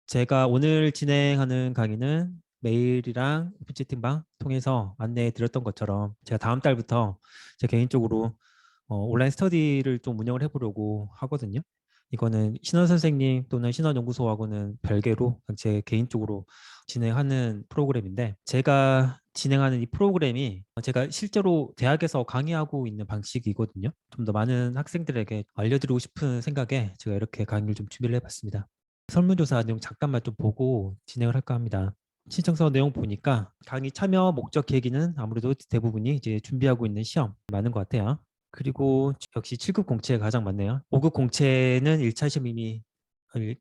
제가 오늘 진행하는 강의는 메일이랑 오픈 채팅방 통해서 안내해 드렸던 것처럼 제가 다음 달부터 제 개인적으로 온라인 스터디를 좀 운영을 해보려고 하거든요. 이거는 신원 선생님 또는 신원연구소하고는 별개로 제 개인적으로 진행하는 프로그램인데, 제가 진행하는 이 프로그램이 제가 실제로 대학에서 강의하고 있는 방식이거든요. 좀 더 많은 학생들에게 알려드리고 싶은 생각에 제가 이렇게 강의를 좀 준비를 해봤습니다. 설문조사 내용 잠깐만 좀 보고 진행을 할까 합니다. 신청서 내용 보니까 강의 참여 목적 계기는 아무래도 대부분이 이제 준비하고 있는 시험 많은 것 같아요. 그리고 역시 7급 공채가 가장 많네요. 5급 공채는 1차 시험 이미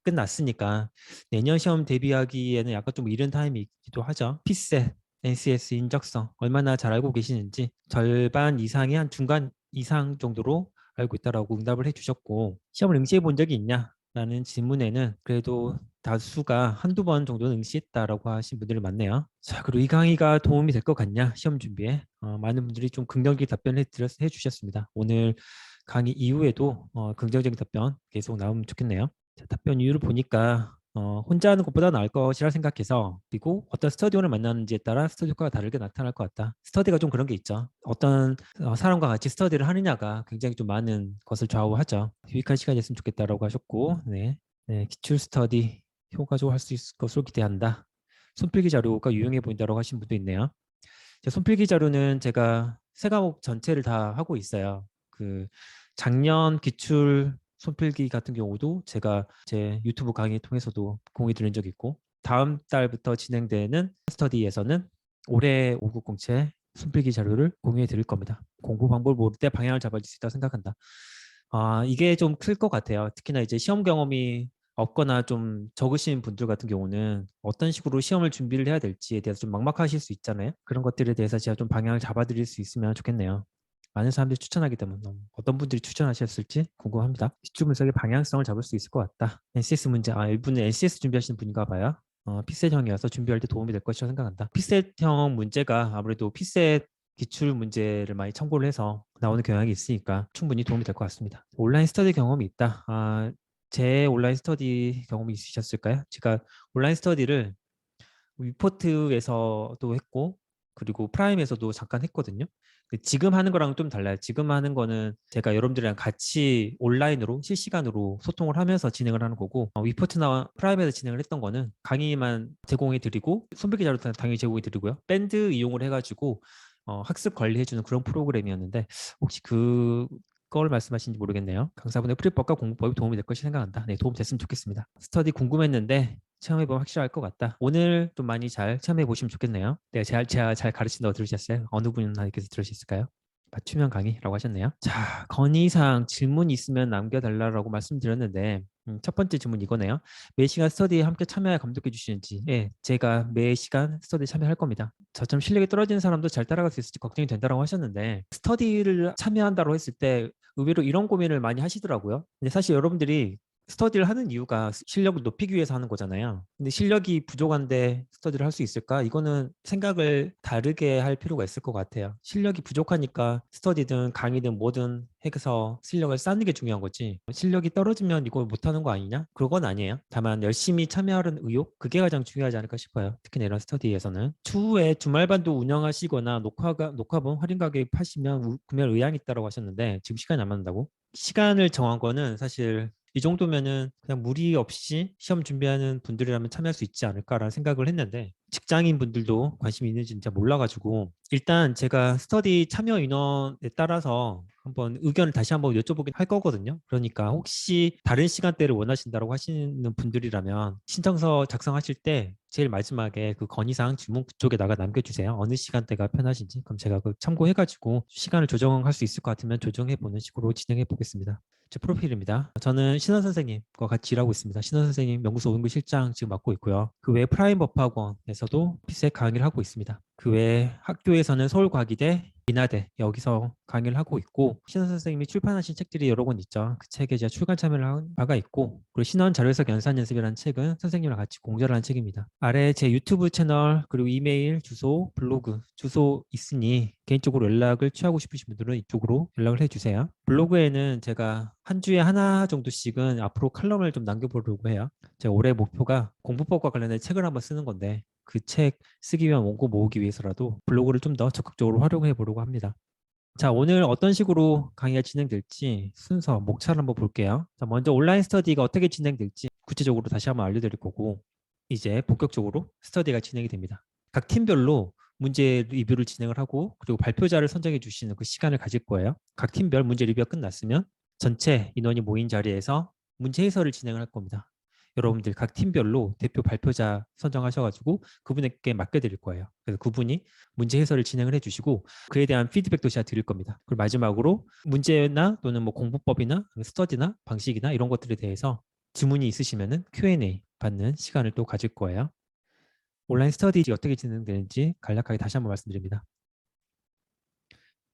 끝났으니까 내년 시험 대비하기에는 약간 좀 이른 타임이기도 하죠. 피셋, NCS 인적성 얼마나 잘 알고 계시는지 절반 이상이 한 중간 이상 정도로 알고 있다라고 응답을 해주셨고, 시험을 응시해 본 적이 있냐? 라는 질문에는 그래도 다수가 한두 번 정도는 응시했다라고 하신 분들이 많네요. 자, 그리고 이 강의가 도움이 될 것 같냐? 시험 준비에. 많은 분들이 좀 긍정적인 답변을 해주셨습니다. 오늘 강의 이후에도 긍정적인 답변 계속 나오면 좋겠네요. 자, 답변 이유를 보니까 혼자 하는 것보다 나을 것이라 생각해서, 그리고 어떤 스터디원을 만나는지에 따라 스터디 효과가 다르게 나타날 것 같다. 스터디가 좀 그런 게 있죠. 어떤 사람과 같이 스터디를 하느냐가 굉장히 좀 많은 것을 좌우하죠. 유익한 시간이었으면 좋겠다라고 하셨고, 네, 네, 기출 스터디 효과적으로 할 수 있을 것으로 기대한다. 손필기 자료가 유용해 보인다고 하신 분도 있네요. 손필기 자료는 제가 세 과목 전체를 다 하고 있어요. 그 작년 기출 손필기 같은 경우도 제가 제 유튜브 강의 통해서도 공유 드린 적이 있고, 다음 달부터 진행되는 스터디에서는 올해 5급 공채 손필기 자료를 공유해 드릴 겁니다. 공부 방법을 모를 때 방향을 잡아줄 수 있다고 생각한다. 이게 좀 클 것 같아요. 특히나 이제 시험 경험이 없거나 좀 적으신 분들 같은 경우는 어떤 식으로 시험을 준비를 해야 될지에 대해서 좀 막막하실 수 있잖아요. 그런 것들에 대해서 제가 좀 방향을 잡아드릴 수 있으면 좋겠네요. 많은 사람들이 추천하기 때문에 어떤 분들이 추천하셨을지 궁금합니다. 기출 분석의 방향성을 잡을 수 있을 것 같다. NCS 문제, 이분은 NCS 준비하시는 분인가 봐요. 피셋형이어서 준비할 때 도움이 될 것이라 생각한다. 피셋형 문제가 아무래도 피셋 기출 문제를 많이 참고를 해서 나오는 경향이 있으니까 충분히 도움이 될 것 같습니다. 온라인 스터디 경험이 있다. 제 온라인 스터디 경험이 있으셨을까요? 제가 온라인 스터디를 위포트에서도 했고, 그리고 프라임에서도 잠깐 했거든요. 근데 지금 하는 거랑 좀 달라요. 지금 하는 거는 제가 여러분들이랑 같이 온라인으로 실시간으로 소통을 하면서 진행을 하는 거고, 위포트나 프라임에서 진행을 했던 거는 강의만 제공해 드리고, 손필기 자료도 당연히 제공해 드리고요. 밴드 이용을 해가지고 학습 관리해주는 그런 프로그램이었는데, 혹시 그걸 말씀하시는지 모르겠네요. 강사분의 풀이법과 공부법이 도움이 될 것이 생각한다. 네, 도움 됐으면 좋겠습니다. 스터디 궁금했는데 체험해보면 확실할 것 같다. 오늘 좀 많이 잘 체험해보시면 좋겠네요. 제가 잘 가르친다고 들으셨어요? 어느 분께서 들으셨을까요? 맞춤형 강의라고 하셨네요. 자, 건의사항 질문 있으면 남겨달라고 말씀드렸는데, 첫 번째 질문 이거네요. 매 시간 스터디에 함께 참여해 감독해 주시는지. 예, 제가 매 시간 스터디에 참여할 겁니다. 저처럼 실력이 떨어지는 사람도 잘 따라갈 수 있을지 걱정이 된다고 하셨는데, 스터디를 참여한다고 했을 때 의외로 이런 고민을 많이 하시더라고요. 근데 사실 여러분들이 스터디를 하는 이유가 실력을 높이기 위해서 하는 거잖아요. 근데 실력이 부족한데 스터디를 할 수 있을까? 이거는 생각을 다르게 할 필요가 있을 것 같아요. 실력이 부족하니까 스터디든 강의든 뭐든 해서 실력을 쌓는 게 중요한 거지. 실력이 떨어지면 이걸 못하는 거 아니냐? 그건 아니에요. 다만 열심히 참여하는 의욕? 그게 가장 중요하지 않을까 싶어요. 특히나 이런 스터디에서는. 추후에 주말반도 운영하시거나 녹화본 할인 가격에 파시면 구매할 의향이 있다고 하셨는데, 지금 시간이 안 맞는다고? 시간을 정한 거는 사실 이 정도면은 그냥 무리 없이 시험 준비하는 분들이라면 참여할 수 있지 않을까라는 생각을 했는데, 직장인 분들도 관심이 있는지 진짜 몰라가지고, 일단 제가 스터디 참여 인원에 따라서 한번 의견을 다시 한번 여쭤보긴 할 거거든요. 그러니까 혹시 다른 시간대를 원하신다고 하시는 분들이라면 신청서 작성하실 때 제일 마지막에 그 건의사항 질문 쪽에다가 남겨주세요. 어느 시간대가 편하신지. 그럼 제가 그 참고해가지고 시간을 조정할 수 있을 것 같으면 조정해보는 식으로 진행해 보겠습니다. 제 프로필입니다. 저는 신원 선생님과 같이 일하고 있습니다. 신원 선생님 연구소 연구실장 지금 맡고 있고요. 그 외에 프라임 법학원에서도 피셋 강의를 하고 있습니다. 그 외에 학교에서는 서울과기대 인하대 여기서 강의를 하고 있고 신원 선생님이 출판하신 책들이 여러 권 있죠. 그 책에 제가 출간 참여를 한 바가 있고 그리고 신원 자료해석 연산 연습이라는 책은 선생님이랑 같이 공저를 한 책입니다. 아래 제 유튜브 채널 그리고 이메일 주소 블로그 주소 있으니 개인적으로 연락을 취하고 싶으신 분들은 이쪽으로 연락을 해주세요. 블로그에는 제가 한 주에 하나 정도씩은 앞으로 칼럼을 좀 남겨보려고 해요. 제 올해 목표가 공부법과 관련된 책을 한번 쓰는 건데 그 책 쓰기 위한 원고 모으기 위해서라도 블로그를 좀 더 적극적으로 활용해 보려고 합니다. 자, 오늘 어떤 식으로 강의가 진행될지 순서, 목차를 한번 볼게요. 자, 먼저 온라인 스터디가 어떻게 진행될지 구체적으로 다시 한번 알려드릴 거고 이제 본격적으로 스터디가 진행이 됩니다. 각 팀별로 문제 리뷰를 진행을 하고 그리고 발표자를 선정해 주시는 그 시간을 가질 거예요. 각 팀별 문제 리뷰가 끝났으면 전체 인원이 모인 자리에서 문제 해설을 진행을 할 겁니다. 여러분들 각 팀별로 대표 발표자 선정하셔가지고 그분에게 맡겨드릴 거예요. 그래서 그분이 문제 해설을 진행을 해주시고 그에 대한 피드백도 제가 드릴 겁니다. 그리고 마지막으로 문제나 또는 뭐 공부법이나 스터디나 방식이나 이런 것들에 대해서 질문이 있으시면은 Q&A 받는 시간을 또 가질 거예요. 온라인 스터디 어떻게 진행되는지 간략하게 다시 한번 말씀드립니다.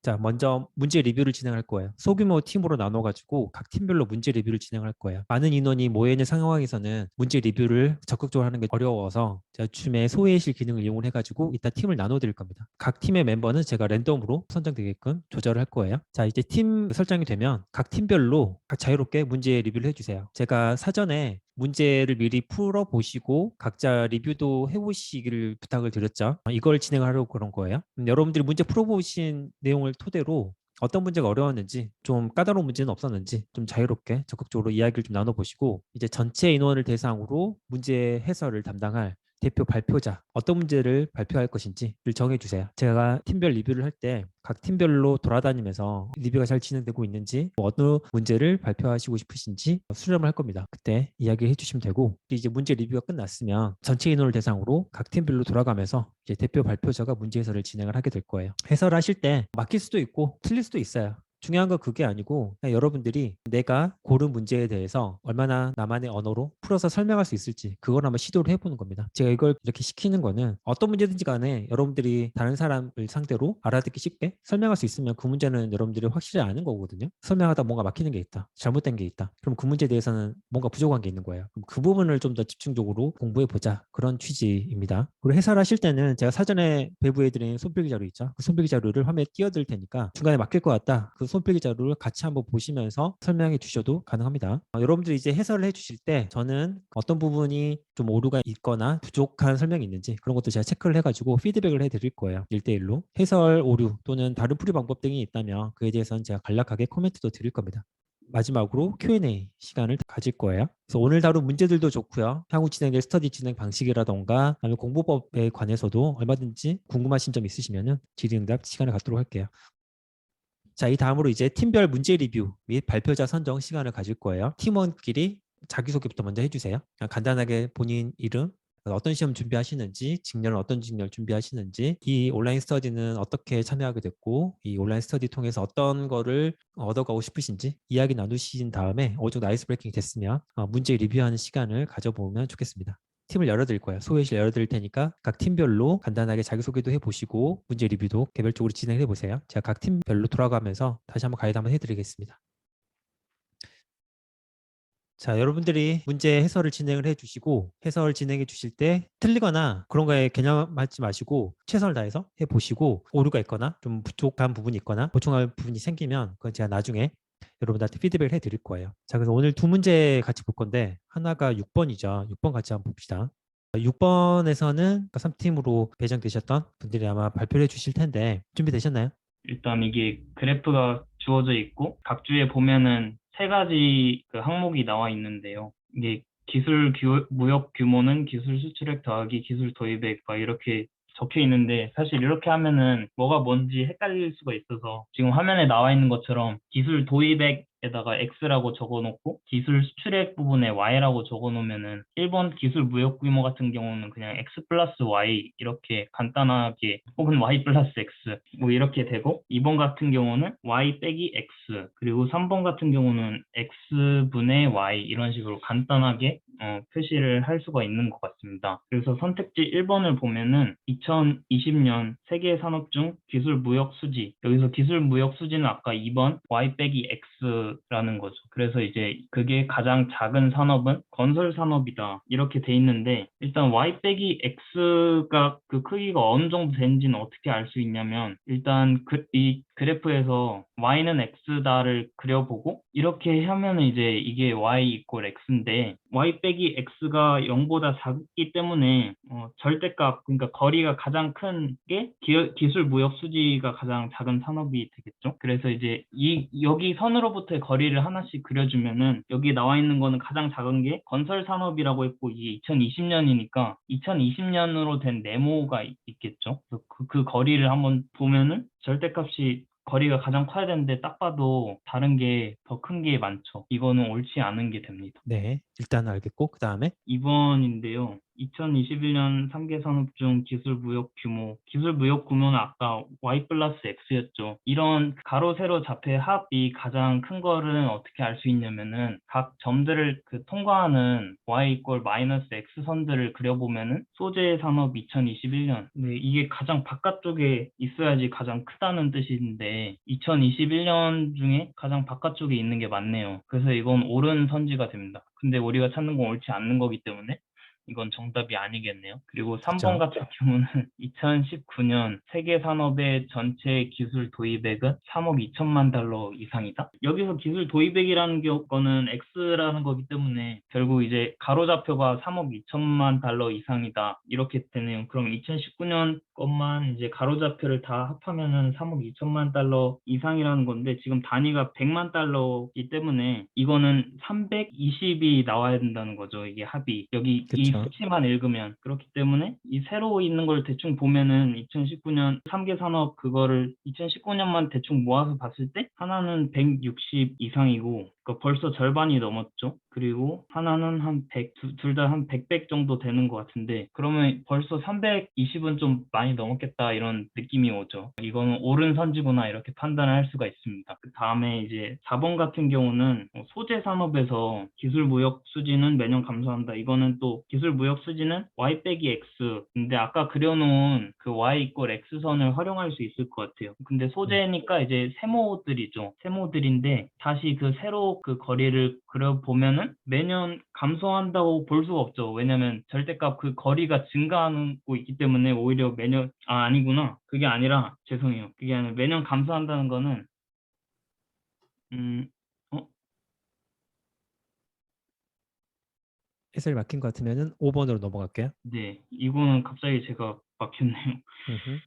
자, 먼저 문제 리뷰를 진행할 거예요. 소규모 팀으로 나눠가지고 각 팀별로 문제 리뷰를 진행할 거예요. 많은 인원이 모여있는 상황에서는 문제 리뷰를 적극적으로 하는 게 어려워서 제가 줌의 소회의실 기능을 이용을 해가지고 이따 팀을 나눠드릴 겁니다. 각 팀의 멤버는 제가 랜덤으로 선정되게끔 조절을 할 거예요. 자, 이제 팀 설정이 되면 각 팀별로 각 자유롭게 문제 리뷰를 해주세요. 제가 사전에 문제를 미리 풀어보시고 각자 리뷰도 해보시기를 부탁을 드렸죠. 이걸 진행하려고 그런 거예요. 여러분들이 문제 풀어보신 내용을 토대로 어떤 문제가 어려웠는지 좀 까다로운 문제는 없었는지 좀 자유롭게 적극적으로 이야기를 좀 나눠보시고 이제 전체 인원을 대상으로 문제 해설을 담당할 대표 발표자 어떤 문제를 발표할 것인지를 정해주세요. 제가 팀별 리뷰를 할 때 각 팀별로 돌아다니면서 리뷰가 잘 진행되고 있는지 어느 문제를 발표하시고 싶으신지 수렴을 할 겁니다. 그때 이야기해 주시면 되고 이제 문제 리뷰가 끝났으면 전체 인원을 대상으로 각 팀별로 돌아가면서 이제 대표 발표자가 문제 해설을 진행을 하게 될 거예요. 해설하실 때 막힐 수도 있고 틀릴 수도 있어요. 중요한 건 그게 아니고 그냥 여러분들이 내가 고른 문제에 대해서 얼마나 나만의 언어로 풀어서 설명할 수 있을지 그걸 한번 시도를 해보는 겁니다. 제가 이걸 이렇게 시키는 거는 어떤 문제든지 간에 여러분들이 다른 사람을 상대로 알아듣기 쉽게 설명할 수 있으면 그 문제는 여러분들이 확실히 아는 거거든요. 설명하다 뭔가 막히는 게 있다. 잘못된 게 있다. 그럼 그 문제에 대해서는 뭔가 부족한 게 있는 거예요. 그럼 그 부분을 좀 더 집중적으로 공부해 보자. 그런 취지입니다. 그리고 해설하실 때는 제가 사전에 배부해드린 손필기 자료 있죠. 그 손필기 자료를 화면에 띄워드릴 테니까 중간에 막힐 것 같다. 그 손필기 자료를 같이 한번 보시면서 설명해 주셔도 가능합니다. 여러분들이 이제 해설을 해 주실 때 저는 어떤 부분이 좀 오류가 있거나 부족한 설명이 있는지 그런 것도 제가 체크를 해가지고 피드백을 해드릴 거예요. 1대1로. 해설 오류 또는 다른 풀이 방법 등이 있다면 그에 대해서는 제가 간략하게 코멘트도 드릴 겁니다. 마지막으로 Q&A 시간을 가질 거예요. 그래서 오늘 다룬 문제들도 좋고요. 향후 진행될 스터디 진행 방식이라던가 아니면 공부법에 관해서도 얼마든지 궁금하신 점 있으시면 질의응답 시간을 갖도록 할게요. 자, 이 다음으로 이제 팀별 문제 리뷰 및 발표자 선정 시간을 가질 거예요. 팀원끼리 자기소개부터 먼저 해주세요. 간단하게 본인 이름, 어떤 시험 준비하시는지, 직렬은 어떤 직렬 준비하시는지, 이 온라인 스터디는 어떻게 참여하게 됐고, 이 온라인 스터디 통해서 어떤 거를 얻어가고 싶으신지 이야기 나누신 다음에 어느 정도 아이스 브레이킹이 됐으면 문제 리뷰하는 시간을 가져보면 좋겠습니다. 팀을 열어드릴 거예요. 소회실 열어드릴 테니까 각 팀별로 간단하게 자기소개도 해보시고 문제 리뷰도 개별적으로 진행해 보세요. 제가 각 팀별로 돌아가면서 다시 한번 가이드 한번 해드리겠습니다. 자, 여러분들이 문제 해설을 진행을 해주시고 해설 진행해 주실 때 틀리거나 그런 거에 개념하지 마시고 최선을 다해서 해보시고 오류가 있거나 좀 부족한 부분이 있거나 보충할 부분이 생기면 그건 제가 나중에 여러분들한테 피드백을 해드릴 거예요. 자, 그래서 오늘 두 문제 같이 볼 건데 하나가 6번이죠. 6번 같이 한번 봅시다. 6번에서는 3팀으로 배정되셨던 분들이 아마 발표를 해주실 텐데 준비되셨나요? 일단 이게 그래프가 주어져 있고 각 주에 보면은 세 가지 그 항목이 나와 있는데요. 이게 무역 규모는 기술 수출액 더하기 기술 도입액 막 이렇게 적혀 있는데 사실 이렇게 하면은 뭐가 뭔지 헷갈릴 수가 있어서 지금 화면에 나와 있는 것처럼 기술 도입액 규모에다가 X라고 적어놓고 기술 수출액 부분에 Y라고 적어놓으면은 1번 기술 무역 규모 같은 경우는 그냥 X 플러스 Y 이렇게 간단하게 혹은 Y 플러스 X 뭐 이렇게 되고 2번 같은 경우는 Y 빼기 X 그리고 3번 같은 경우는 X분의 Y 이런 식으로 간단하게 표시를 할 수가 있는 것 같습니다. 그래서 선택지 1번을 보면은 2020년 세계 산업 중 기술 무역 수지 여기서 기술 무역 수지는 아까 2번 Y 빼기 X라는 거죠. 그래서 이제 그게 가장 작은 산업은 건설 산업이다 이렇게 돼 있는데 일단 Y 빼기 X가 그 크기가 어느 정도 되는지는 어떻게 알 수 있냐면 일단 이 그래프에서 Y는 X다를 그려보고 이렇게 하면은 이제 이게 Y 이퀄 X인데 Y 빼기 X가 0보다 작기 때문에 절대값 그러니까 거리가 가장 큰 게 기술 무역 수지가 가장 작은 산업이 되겠죠. 그래서 이제 여기 선으로부터의 거리를 하나씩 그려주면은 여기 나와 있는 거는 가장 작은 게 건설 산업이라고 했고 이게 2020년이니까 2020년으로 된 네모가 있겠죠. 그래서 그 거리를 한번 보면은 절대값이 거리가 가장 커야 되는데 딱 봐도 다른 게 더 큰 게 많죠. 이거는 옳지 않은 게 됩니다. 네, 일단 알겠고 그 다음에 2번인데요. 2021년 3개 산업 중 기술 무역 규모는 아까 Y 플러스 X였죠. 이런 가로, 세로, 좌표의 합이 가장 큰 거는 어떻게 알 수 있냐면은 각 점들을 통과하는 Y 이퀄 마이너스 X 선들을 그려보면은 소재 산업 2021년. 네, 이게 가장 바깥쪽에 있어야지 가장 크다는 뜻인데 2021년 중에 가장 바깥쪽에 있는 게 맞네요. 그래서 이건 옳은 선지가 됩니다. 근데 우리가 찾는 건 옳지 않는 거기 때문에 이건 정답이 아니겠네요. 그리고 3번 그렇죠. 같은 경우는 2019년 세계 산업의 전체 기술 도입액은 3억 2천만 달러 이상이다. 여기서 기술 도입액이라는 거는 X라는 거기 때문에 결국 이제 가로좌표가 3억 2천만 달러 이상이다. 이렇게 되네요. 그럼 2019년 것만 이제 가로좌표를 다 합하면은 3억 2천만 달러 이상이라는 건데 지금 단위가 100만 달러이기 때문에 이거는 320이 나와야 된다는 거죠. 이게 합이. 여기 이 그렇죠. 수치만 읽으면 그렇기 때문에 이 세로 있는 걸 대충 보면은 2019년 3개 산업 그거를 2019년만 대충 모아서 봤을 때 하나는 160 이상이고 그러니까 벌써 절반이 넘었죠. 그리고 하나는 한 100, 둘 다 한 100백 정도 되는 것 같은데 그러면 벌써 320은 좀 많이 넘었겠다 이런 느낌이 오죠. 이거는 옳은 선지구나 이렇게 판단을 할 수가 있습니다. 그 다음에 이제 4번 같은 경우는 소재 산업에서 기술 무역 수지는 매년 감소한다. 이거는 또 기술 무역 수지는 Y 빼기 X. 근데 아까 그려놓은 그 Y 이퀄 X선을 활용할 수 있을 것 같아요. 근데 소재니까 이제 세모들이죠. 세모들인데 다시 그 세로 그 거리를 그려보면은 매년 감소한다고 볼 수가 없죠. 왜냐면 절대값 그 거리가 증가하고 있기 때문에 오히려 매년, 아니구나. 그게 아니라, 죄송해요. 그게 아니라 매년 감소한다는 거는, 음, 어? 해설이 막힌 것 같으면은 5번으로 넘어갈게요. 네. 이거는 갑자기 제가 막혔네요. 음흠.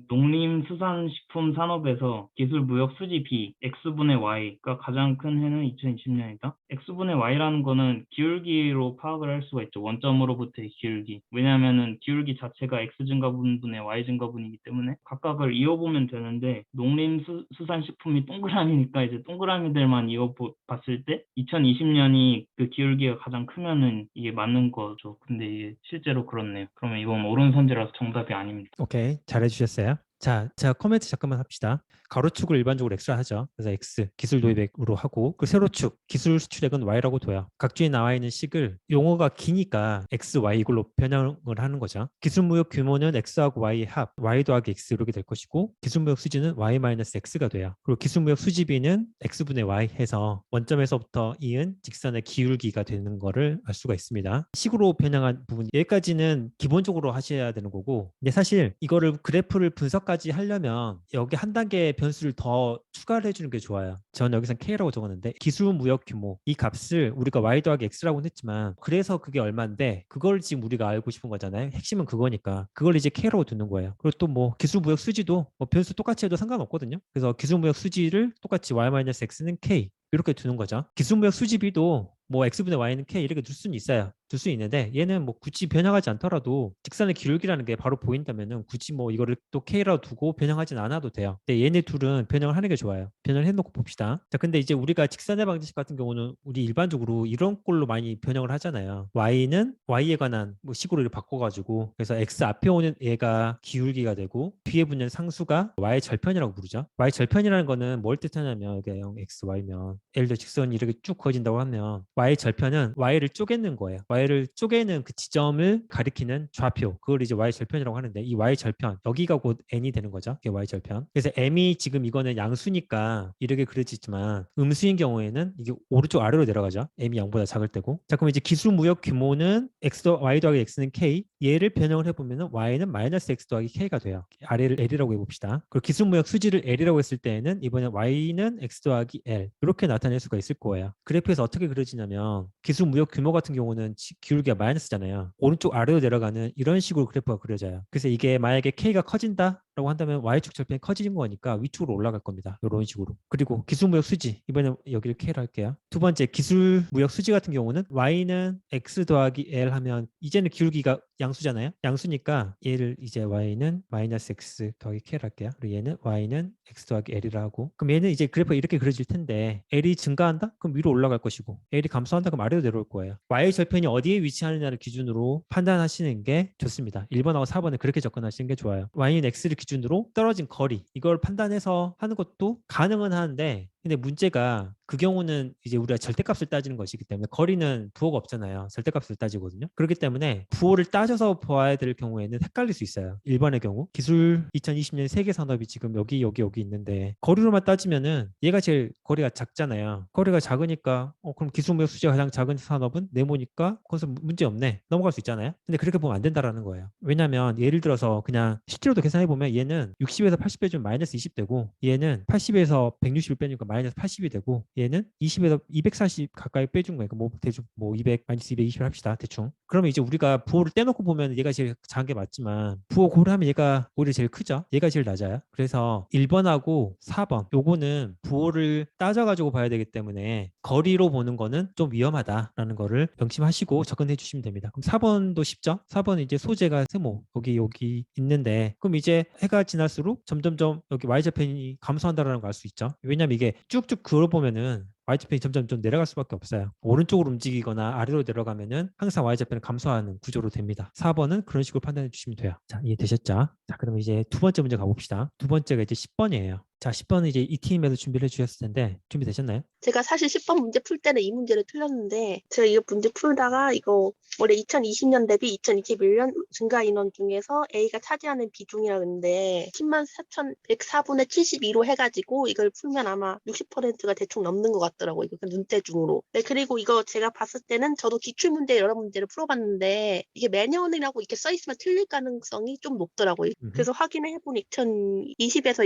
농림수산식품 산업에서 기술 무역 수지 B, X분의 Y가 가장 큰 해는 2020년이다. X분의 Y라는 거는 기울기로 파악을 할 수가 있죠. 원점으로부터의 기울기. 왜냐하면은 기울기 자체가 X 증가분분의 Y 증가분이기 때문에 각각을 이어보면 되는데 농림수산식품이 동그라미니까 이제 동그라미들만 이어봤을 때 2020년이 그 기울기가 가장 크면은 이게 맞는 거죠. 근데 이게 실제로 그렇네요. 그러면 이건 옳은 선지라서 정답이 아닙니다. 오케이, 잘해주셨어요. 자, 제가 코멘트 잠깐만 합시다. 가로축을 일반적으로 X로 하죠. 그래서 X, 기술 도입액으로 하고 그 세로축, 기술 수출액은 Y라고 둬요. 각주에 나와 있는 식을 용어가 기니까 X, Y 이걸로 변형을 하는 거죠. 기술 무역 규모는 X하고 Y의 합, Y 더하기 X 이렇게 될 것이고 기술 무역 수지는 Y-X가 돼요. 그리고 기술 무역 수지비는 X분의 Y 해서 원점에서부터 이은 직선의 기울기가 되는 거를 알 수가 있습니다. 식으로 변형한 부분 여기까지는 기본적으로 하셔야 되는 거고 근데 사실 이거를 그래프를 분석까지 하려면 여기 한 단계 변수를 더 추가를 해주는 게 좋아요. 저는 여기서 K라고 적었는데 기술 무역 규모 이 값을 우리가 Y 더하기 X라고 했지만 그래서 그게 얼마인데 그걸 지금 우리가 알고 싶은 거잖아요. 핵심은 그거니까 그걸 이제 K라고 두는 거예요. 그리고 또 뭐 기술 무역 수지도 뭐 변수 똑같이 해도 상관없거든요. 그래서 기술 무역 수지를 똑같이 Y-X는 K 이렇게 두는 거죠. 기술무역 수지비도 뭐 X분의 Y는 K 이렇게 둘 수는 있어요. 줄 수 있는데 얘는 뭐 굳이 변형하지 않더라도 직선의 기울기라는 게 바로 보인다면은 굳이 뭐 이거를 또 K라고 두고 변형하진 않아도 돼요. 근데 얘네 둘은 변형을 하는 게 좋아요. 변형을 해놓고 봅시다. 자, 근데 이제 우리가 직선의 방정식 같은 경우는 우리 일반적으로 이런 꼴로 많이 변형을 하잖아요. Y는 Y에 관한 뭐 식으로 바꿔가지고 그래서 X 앞에 오는 얘가 기울기가 되고 뒤에 붙는 상수가 Y의 절편이라고 부르죠. Y 절편이라는 거는 뭘 뜻하냐면 이게 0, X, Y면 예를 들어 직선이 이렇게 쭉 그어진다고 하면 Y의 절편은 Y를 쪼개는 거예요. Y를 쪼개는 그 지점을 가리키는 좌표 그걸 이제 Y 절편이라고 하는데 이 Y 절편 여기가 곧 N이 되는 거죠. 이게 Y 절편. 그래서 M이 지금 이거는 양수니까 이렇게 그려지지만 음수인 경우에는 이게 오른쪽 아래로 내려가죠. M이 0보다 작을 때고. 자, 그럼 이제 기술무역 규모는 X, Y 더하기 X는 K. 얘를 변형을 해보면 Y는 마이너스 X 더하기 K가 돼요. 아래를 L이라고 해봅시다. 그리고 기술무역 수지를 L이라고 했을 때에는 이번에 Y는 X 더하기 L 이렇게 나타낼 수가 있을 거예요. 그래프에서 어떻게 그려지냐면 기술무역 규모 같은 경우는 기울기가 마이너스잖아요. 오른쪽 아래로 내려가는 이런 식으로 그래프가 그려져요. 그래서 이게 만약에 K가 커진다라고 한다면 Y축 절편이 커지는 거니까 위쪽으로 올라갈 겁니다. 이런 식으로. 그리고 기술무역 수지 이번에 여기를 K로 할게요. 두 번째 기술무역 수지 같은 경우는 Y는 X 더하기 L 하면 이제는 기울기가 양수잖아요. 양수니까 얘를 이제 Y는 마이너스 X 더하기 K를 할게요. 그리고 얘는 Y는 X 더하기 L이라 하고 그럼 얘는 이제 그래프가 이렇게 그려질 텐데 L이 증가한다? 그럼 위로 올라갈 것이고 L이 감소한다? 그럼 아래로 내려올 거예요. Y 절편이 어디에 위치하느냐를 기준으로 판단하시는 게 좋습니다. 1번하고 4번은 그렇게 접근하시는 게 좋아요. Y는 X를 기준으로 떨어진 거리 이걸 판단해서 하는 것도 가능은 하는데 근데 문제가 그 경우는 이제 우리가 절대값을 따지는 것이기 때문에 거리는 부호가 없잖아요. 절대값을 따지거든요. 그렇기 때문에 부호를 따져서 봐야 될 경우에는 헷갈릴 수 있어요. 1번의 경우 기술 2020년 세계 산업이 지금 여기 있는데 거리로만 따지면은 얘가 제일 거리가 작잖아요. 거리가 작으니까 그럼 기술무역 수지가 가장 작은 산업은 네모니까 거기서 문제 없네. 넘어갈 수 있잖아요. 근데 그렇게 보면 안 된다라는 거예요. 왜냐면 예를 들어서 그냥 실제로도 계산해 보면 얘는 60에서 80 빼주면 마이너스 20 되고 얘는 80에서 160을 빼니까 마이너스 80이 되고 얘는 20에서 240 가까이 빼준 거예요. 뭐 대충 뭐 200 마이너스 220을 합시다. 대충. 그러면 이제 우리가 부호를 떼놓고 보면 얘가 제일 작은 게 맞지만 부호 고려하면 얘가 오히려 제일 크죠. 얘가 제일 낮아요. 그래서 1번하고 4번 요거는 부호를 따져가지고 봐야 되기 때문에 거리로 보는 거는 좀 위험하다라는 거를 명심하시고 접근해 주시면 됩니다. 그럼 4번도 쉽죠? 4번은 이제 소재가 세모 여기 있는데 그럼 이제 해가 지날수록 점점점 여기 Y좌편이 감소한다라는 걸 알 수 있죠. 왜냐면 이게 쭉쭉 그어보면은 Y좌편이 점점 좀 내려갈 수밖에 없어요. 오른쪽으로 움직이거나 아래로 내려가면은 항상 Y좌편을 감소하는 구조로 됩니다. 4번은 그런 식으로 판단해 주시면 돼요. 자, 이해되셨죠? 자, 그러면 이제 두 번째 문제 가봅시다. 두 번째가 이제 10번이에요. 자, 10번은 이제 이 팀에서 준비를 해주셨을 텐데 준비되셨나요? 제가 사실 10번 문제 풀 때는 이 문제를 틀렸는데 제가 이 문제 풀다가 이거 원래 2020년 대비 2021년 증가 인원 중에서 A가 차지하는 비중이라는데 10만 4,104분의 72로 해가지고 이걸 풀면 아마 60%가 대충 넘는 것 같더라고요. 이거 눈대중으로. 네, 그리고 이거 제가 봤을 때는 저도 기출문제 여러 문제를 풀어봤는데 이게 매년이라고 이렇게 써있으면 틀릴 가능성이 좀 높더라고요. 그래서 확인을 해보니 2020에서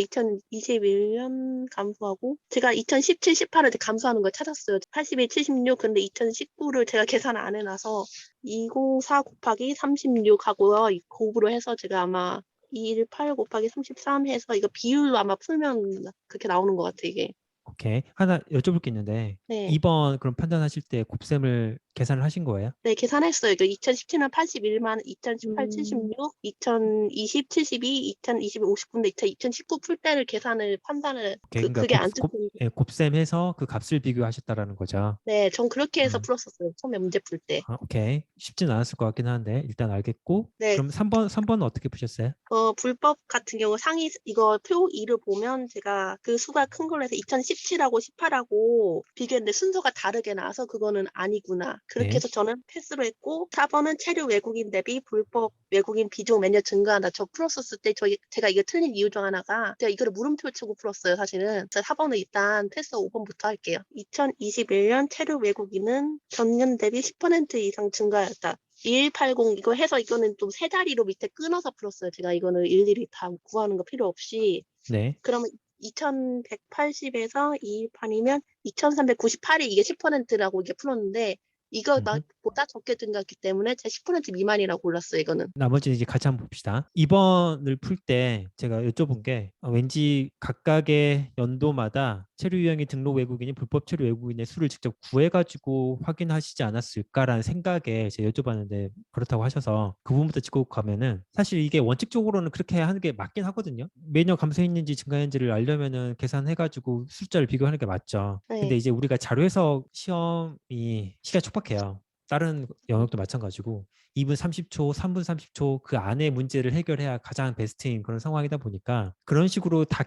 2021년 감소하고 제가 2017, 18을 감소하는 걸 찾았어요. 81, 76 근데 2019를 제가 계산을 안 해놔서 204 곱하기 36 하고요. 곱으로 해서 제가 아마 218 곱하기 33 해서 이거 비율로 아마 풀면 그렇게 나오는 것 같아요, 이게. 오케이. 하나 여쭤볼 게 있는데 네. 2번 그럼 판단하실 때 곱셈을 계산을 하신 거예요? 네, 계산했어요. 이거 2017년 81만, 2018 76, 2020 72, 2021 59인데 2019 풀 때를 계산을 판단을 오케이. 그러니까 그게 안 찍힌. 곱셈해서 그 값을 비교하셨다라는 거죠. 네, 전 그렇게 해서 음. 풀었었어요. 처음에 문제 풀 때. 오케이. 쉽진 않았을 것 같긴 한데 일단 알겠고 네, 그럼 3번은 어떻게 푸셨어요? 불법 같은 경우 상위 이거 표 2를 보면 제가 그 수가 큰 걸로 해서 2017하고 18하고 비교했는데 순서가 다르게 나와서 그거는 아니구나. 그렇게 네. 해서 저는 패스로 했고 4번은 체류 외국인 대비 불법 외국인 비중 매년 증가한다. 저 풀었었을 때 제가 이거 틀린 이유 중 하나가 제가 이거를 물음표 치고 풀었어요. 사실은. 4번은 일단 패스 5번부터 할게요. 2021년 체류 외국인은 전년 대비 10% 이상 증가했다. 2180 이거 해서 이거는 좀 세 자리로 밑에 끊어서 풀었어요. 제가 이거는 일일이 다 구하는 거 필요 없이. 네. 그러면 2180에서 218이면 2398이 이게 10%라고 이게 풀었는데 이거 나 보다 적게 증가했기 때문에 제가 10% 미만이라고 골랐어요. 이거는. 나머지는 이제 같이 한번 봅시다. 2번을 풀 때 제가 여쭤본 게 왠지 각각의 연도마다 체류 유형의 등록 외국인이 불법 체류 외국인의 수를 직접 구해가지고 확인하시지 않았을까라는 생각에 제가 여쭤봤는데 그렇다고 하셔서 그 부분부터 짚고 가면은 사실 이게 원칙적으로는 그렇게 하는 게 맞긴 하거든요. 매년 감소했는지 증가했는지를 알려면은 계산해가지고 숫자를 비교하는 게 맞죠. 근데 네. 이제 우리가 자료 해석 시험이 시간 촉박해요. 다른 영역도 마찬가지고 2분 30초, 3분 30초 그 안에 문제를 해결해야 가장 베스트인 그런 상황이다 보니까 그런 식으로 다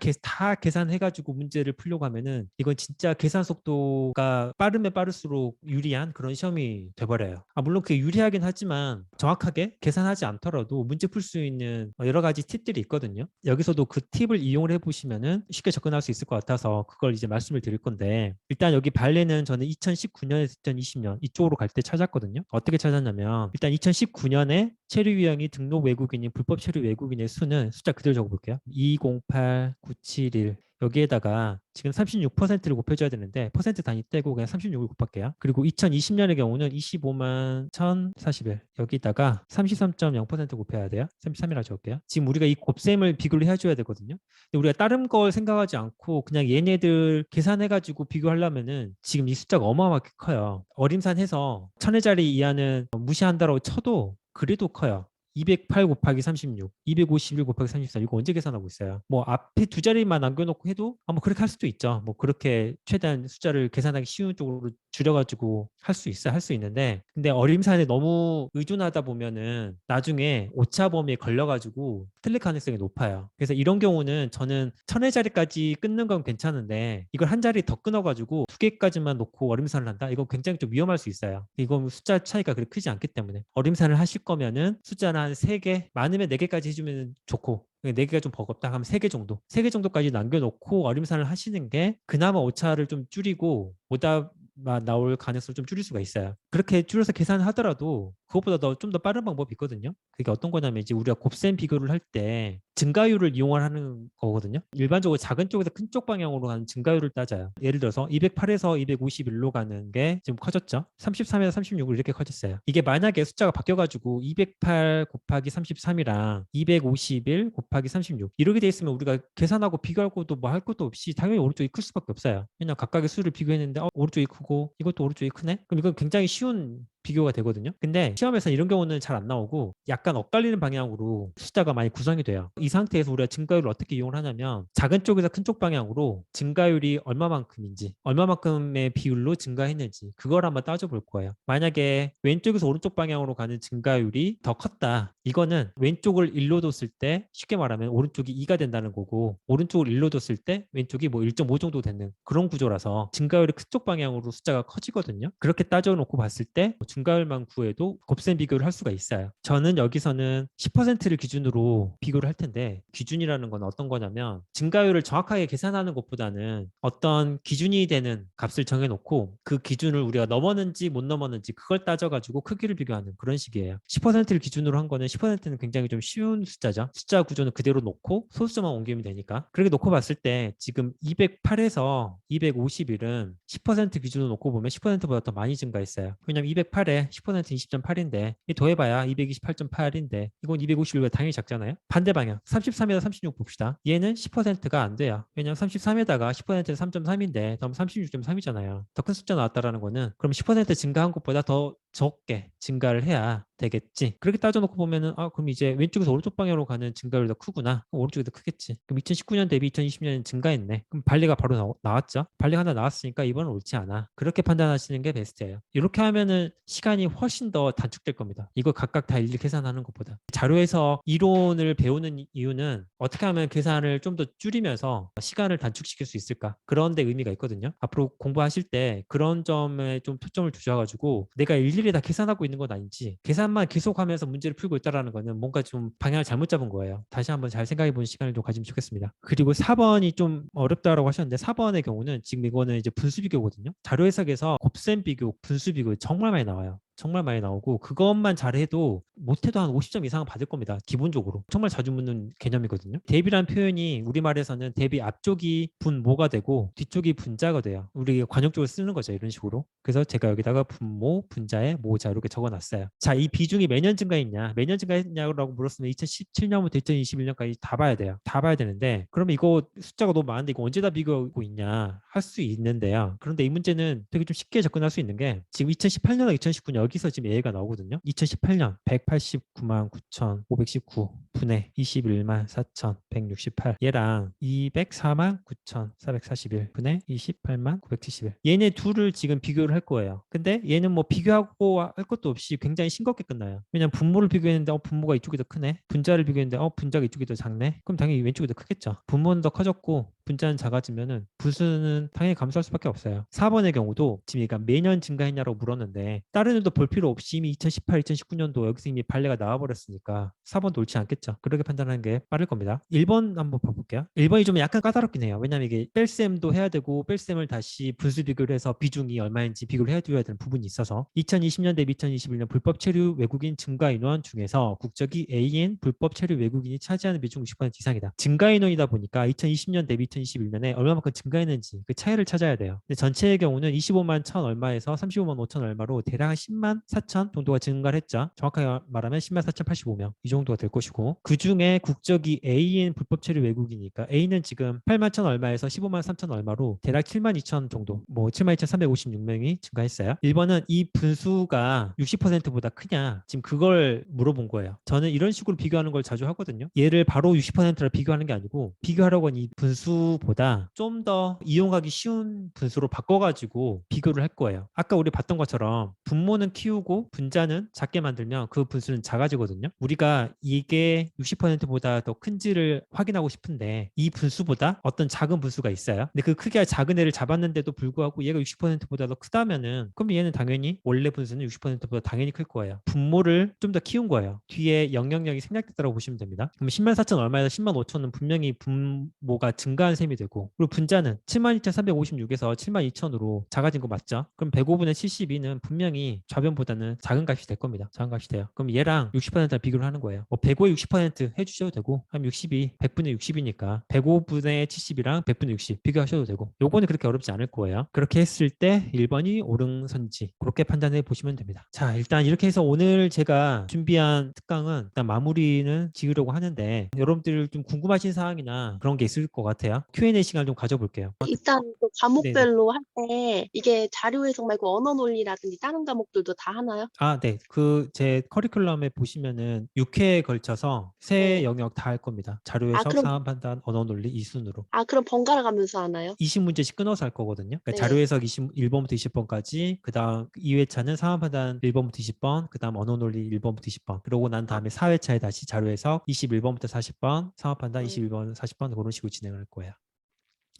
계산해가지고 문제를 풀려고 하면은 이건 진짜 계산 속도가 빠르면 빠를수록 유리한 그런 시험이 돼버려요. 물론 그게 유리하긴 하지만 정확하게 계산하지 않더라도 문제 풀 수 있는 여러 가지 팁들이 있거든요. 여기서도 그 팁을 이용을 해보시면은 쉽게 접근할 수 있을 것 같아서 그걸 이제 말씀을 드릴 건데 일단 여기 발레는 저는 2019년에서 2020년 이쪽으로 갈 때 찾았거든요. 어떻게 찾았냐면 일단 2019년에 체류 유형이 등록 외국인인 불법 체류 외국인의 수는 숫자 그대로 적어볼게요. 208, 971 여기에다가 지금 36%를 곱해줘야 되는데 퍼센트 단위 떼고 그냥 36을 곱할게요. 그리고 2020년의 경우는 25만 1,041 여기다가 33.0% 곱해야 돼요. 33이라 적을게요. 지금 우리가 이 곱셈을 비교를 해줘야 되거든요. 근데 우리가 다른 걸 생각하지 않고 그냥 얘네들 계산해가지고 비교하려면은 지금 이 숫자가 어마어마하게 커요. 어림산해서 1000회짜리 이하는 무시한다고 쳐도 그래도 커요. 208 곱하기 36, 251 곱하기 34 이거 언제 계산하고 있어요? 뭐 앞에 두 자리만 남겨놓고 해도 뭐 그렇게 할 수도 있죠. 뭐 그렇게 최대한 숫자를 계산하기 쉬운 쪽으로 줄여가지고 할 수 있어 할 수 있는데 근데 어림산에 너무 의존하다 보면은 나중에 오차 범위에 걸려가지고 틀릴 가능성이 높아요. 그래서 이런 경우는 저는 1000회짜리까지 끊는 건 괜찮은데 이걸 한 자리 더 끊어가지고 두 개까지만 놓고 어림산을 한다? 이건 굉장히 좀 위험할 수 있어요. 이건 숫자 차이가 그렇게 크지 않기 때문에 어림산을 하실 거면은 숫자는 한 3개, 많으면 4개까지 해주면 좋고 4개가 좀 버겁다 하면 3개 정도 3개 정도까지 남겨놓고 어림산을 하시는 게 그나마 오차를 좀 줄이고 오답만 나올 가능성을 좀 줄일 수가 있어요. 그렇게 줄여서 계산하더라도 그것보다 좀 더 빠른 방법이 있거든요. 그게 어떤 거냐면 이제 우리가 곱셈 비교를 할 때 증가율을 이용을 하는 거거든요. 일반적으로 작은 쪽에서 큰 쪽 방향으로 가는 증가율을 따져요. 예를 들어서 208에서 251로 가는 게 지금 커졌죠. 33에서 36으로 이렇게 커졌어요. 이게 만약에 숫자가 바뀌어가지고 208 곱하기 33이랑 251 곱하기 36 이렇게 돼 있으면 우리가 계산하고 비교할 것도 뭐 할 것도 없이 당연히 오른쪽이 클 수밖에 없어요. 왜냐면 각각의 수를 비교했는데 오른쪽이 크고 이것도 오른쪽이 크네? 그럼 이건 굉장히 쉬운 비교가 되거든요. 근데 시험에서 이런 경우는 잘 안 나오고 약간 엇갈리는 방향으로 숫자가 많이 구성이 돼요. 이 상태에서 우리가 증가율을 어떻게 이용을 하냐면 작은 쪽에서 큰 쪽 방향으로 증가율이 얼마만큼인지 얼마만큼의 비율로 증가했는지 그걸 한번 따져볼 거예요. 만약에 왼쪽에서 오른쪽 방향으로 가는 증가율이 더 컸다. 이거는 왼쪽을 1로 뒀을 때 쉽게 말하면 오른쪽이 2가 된다는 거고 오른쪽을 1로 뒀을 때 왼쪽이 뭐 1.5 정도 되는 그런 구조라서 증가율이 큰 쪽 방향으로 숫자가 커지거든요. 그렇게 따져놓고 봤을 때 증가율만 구해도 곱셈 비교를 할 수가 있어요. 저는 여기서는 10%를 기준으로 비교를 할 텐데 기준이라는 건 어떤 거냐면 증가율을 정확하게 계산하는 것보다는 어떤 기준이 되는 값을 정해놓고 그 기준을 우리가 넘었는지 못 넘었는지 그걸 따져가지고 크기를 비교하는 그런 식이에요. 10%를 기준으로 한 거는 10%는 굉장히 좀 쉬운 숫자죠. 숫자 구조는 그대로 놓고 소수점만 옮기면 되니까. 그렇게 놓고 봤을 때 지금 208에서 251은 10% 기준으로 놓고 보면 10%보다 더 많이 증가했어요. 왜냐면 208에 10% 20.8인데 더해봐야 228.8인데 이건 251보다 당연히 작잖아요. 반대 방향 33에서 36 봅시다. 얘는 10%가 안 돼요. 왜냐면 33에다가 10%는 3.3인데 그럼 36.3이잖아요. 더 큰 숫자 나왔다라는 거는 그럼 10% 증가한 것보다 더 적게 증가를 해야 되겠지. 그렇게 따져놓고 보면은 그럼 이제 왼쪽에서 오른쪽 방향으로 가는 증가율이 더 크구나. 그럼 오른쪽이 더 크겠지. 그럼 2019년 대비 2020년은 증가했네. 그럼 발리가 바로 나왔죠. 발리가 하나 나왔으니까 이번은 옳지 않아. 그렇게 판단하시는 게 베스트예요. 이렇게 하면은 시간이 훨씬 더 단축될 겁니다. 이거 각각 다 일일이 계산하는 것보다. 자료에서 이론을 배우는 이유는 어떻게 하면 계산을 좀 더 줄이면서 시간을 단축시킬 수 있을까? 그런 데 의미가 있거든요. 앞으로 공부하실 때 그런 점에 좀 초점을 두셔가지고 내가 일일이 다 계산하고 있는 건 아닌지 계산만 계속하면서 문제를 풀고 있다라는 거는 뭔가 좀 방향을 잘못 잡은 거예요. 다시 한번 잘 생각해 보는 시간을 좀 가지면 좋겠습니다. 그리고 4번이 좀 어렵다라고 하셨는데 4번의 경우는 지금 이거는 이제 분수 비교거든요. 자료 해석에서 곱셈 비교, 분수 비교 정말 많이 나와요. 정말 많이 나오고 그것만 잘해도 못해도 한 50점 이상은 받을 겁니다. 기본적으로. 정말 자주 묻는 개념이거든요. 대비라는 표현이 우리말에서는 대비 앞쪽이 분모가 되고 뒤쪽이 분자가 돼요. 우리 관용적으로 쓰는 거죠. 이런 식으로. 그래서 제가 여기다가 분모, 분자에 모자 이렇게 적어놨어요. 자, 이 비중이 매년 증가했냐? 매년 증가했냐고 물었으면 2017년부터 2021년까지 다 봐야 돼요. 다 봐야 되는데 그러면 이거 숫자가 너무 많은데 이거 언제 다 비교하고 있냐? 할 수 있는데요. 그런데 이 문제는 되게 좀 쉽게 접근할 수 있는 게 지금 2018년과 2019년 여기서 지금 예가 나오거든요. 2018년 189만 9,519 분의 21만 4,168 얘랑 204만 9,441 분의 28만 971 얘네 둘을 지금 비교를 할 거예요. 근데 얘는 뭐 비교하고 할 것도 없이 굉장히 싱겁게 끝나요. 왜냐면 분모를 비교했는데 분모가 이쪽이 더 크네. 분자를 비교했는데 분자가 이쪽이 더 작네. 그럼 당연히 왼쪽이 더 크겠죠. 분모는 더 커졌고 분자는 작아지면은 부수는 당연히 감소할 수밖에 없어요. 4번의 경우도 지금 얘가 매년 증가했냐고 물었는데 다른 애도 볼 필요 없이 이미 2018, 2019년도 여기서 이미 발레가 나와버렸으니까 4번도 옳지 않겠죠. 그렇게 판단하는 게 빠를 겁니다. 1번 한번 봐볼게요. 1번이 좀 약간 까다롭긴 해요. 왜냐면 이게 뺄셈도 해야 되고 뺄셈을 다시 분수 비교를 해서 비중이 얼마인지 비교를 해줘야 되는 부분이 있어서 2020년 대비 2021년 불법 체류 외국인 증가 인원 중에서 국적이 A인 불법 체류 외국인이 차지하는 비중 60% 이상이다. 증가 인원이다 보니까 2020년 대비 2021년에 얼마만큼 증가했는지 그 차이를 찾아야 돼요. 근데 전체의 경우는 25만 1천 얼마에서 35만 5천 얼마로 대략 10만 4천 정도가 증가를 했죠. 정확하게 말하면 10만 4,085명 이 정도가 될 것이고 그 중에 국적이 A인 불법 체류 외국이니까 A는 지금 8만 1천 얼마에서 15만 3천 얼마로 대략 7만 2천 정도 7만 2,356명이 증가했어요. 1번은 이 분수가 60%보다 크냐 지금 그걸 물어본 거예요. 저는 이런 식으로 비교하는 걸 자주 하거든요. 얘를 바로 60%로 비교하는 게 아니고 비교하려고 하는 이 분수보다 좀 더 이용하기 쉬운 분수로 바꿔가지고 비교를 할 거예요. 아까 우리 봤던 것처럼 분모는 키우고 분자는 작게 만들면 그 분수는 작아지거든요. 우리가 이게 60%보다 더 큰지를 확인하고 싶은데 이 분수보다 어떤 작은 분수가 있어요. 근데 그 크기가 작은 애를 잡았는데도 불구하고 얘가 60%보다 더 크다면은 그럼 얘는 당연히 원래 분수는 60%보다 당연히 클 거예요. 분모를 좀 더 키운 거예요. 뒤에 영향력이 생략됐다고 보시면 됩니다. 그럼 10만 4천 얼마에서 10만 5천은 분명히 분모가 증가한 셈이 되고 그리고 분자는 7만 2,356에서 7만 2천으로 작아진 거 맞죠? 그럼 105분의 72는 분명히 좌변보다는 작은 값이 될 겁니다. 작은 값이 돼요. 그럼 얘랑 60%랑 비교를 하는 거예요. 105에 60% 해주셔도 되고 한 62, 100분의 60이니까 105분의 70이랑 100분의 60 비교하셔도 되고 요거는 그렇게 어렵지 않을 거예요. 그렇게 했을 때 1번이 옳은선지 그렇게 판단해 보시면 됩니다. 자, 일단 이렇게 해서 오늘 제가 준비한 특강은 일단 마무리는 지으려고 하는데 여러분들 좀 궁금하신 사항이나 그런 게 있을 것 같아요. Q&A 시간을 좀 가져볼게요. 일단 그 네네. 과목별로 할 때 이게 자료 해석 말고 언어 논리라든지 다른 과목들도 다 하나요? 네. 그 제 커리큘럼에 보시면은 6회에 걸쳐서 세 네. 영역 다 할 겁니다. 자료 아, 해석, 그럼 상황 판단, 언어 논리 이 순으로. 번갈아 가면서 하나요? 20문제씩 끊어서 할 거거든요. 그러니까 네. 자료 해석 1번부터 20번까지, 그다음 2회차는 상황 판단 1번부터 20번, 그다음 언어 논리 1번부터 20번. 그러고 난 다음에 4회차에 다시 자료 해석 21번부터 40번, 상황 판단 21번, 40번 그런 식으로 진행을 할 거예요.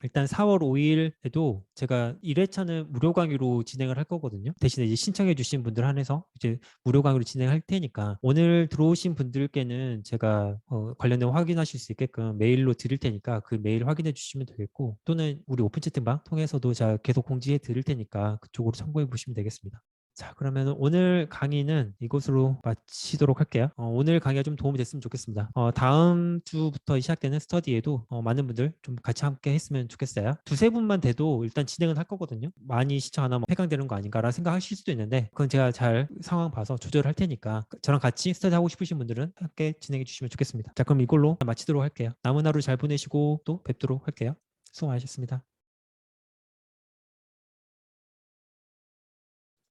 일단 4월 5일에도 제가 1회차는 무료 강의로 진행을 할 거거든요. 대신에 이제 신청해 주신 분들 한해서 이제 무료 강의로 진행할 테니까 오늘 들어오신 분들께는 제가 관련 내용 확인하실 수 있게끔 메일로 드릴 테니까 그 메일 확인해 주시면 되겠고 또는 우리 오픈 채팅방 통해서도 제가 계속 공지해 드릴 테니까 그쪽으로 참고해 보시면 되겠습니다. 자, 그러면 오늘 강의는 이것으로 마치도록 할게요. 오늘 강의가 좀 도움이 됐으면 좋겠습니다. 다음 주부터 시작되는 스터디에도 많은 분들 좀 같이 함께 했으면 좋겠어요. 두세 분만 돼도 일단 진행은 할 거거든요. 많이 시청 안 하면 폐강되는 거 아닌가라 생각하실 수도 있는데 그건 제가 잘 상황 봐서 조절할 테니까 저랑 같이 스터디 하고 싶으신 분들은 함께 진행해 주시면 좋겠습니다. 자, 그럼 이걸로 마치도록 할게요. 남은 하루 잘 보내시고 또 뵙도록 할게요. 수고 많으셨습니다.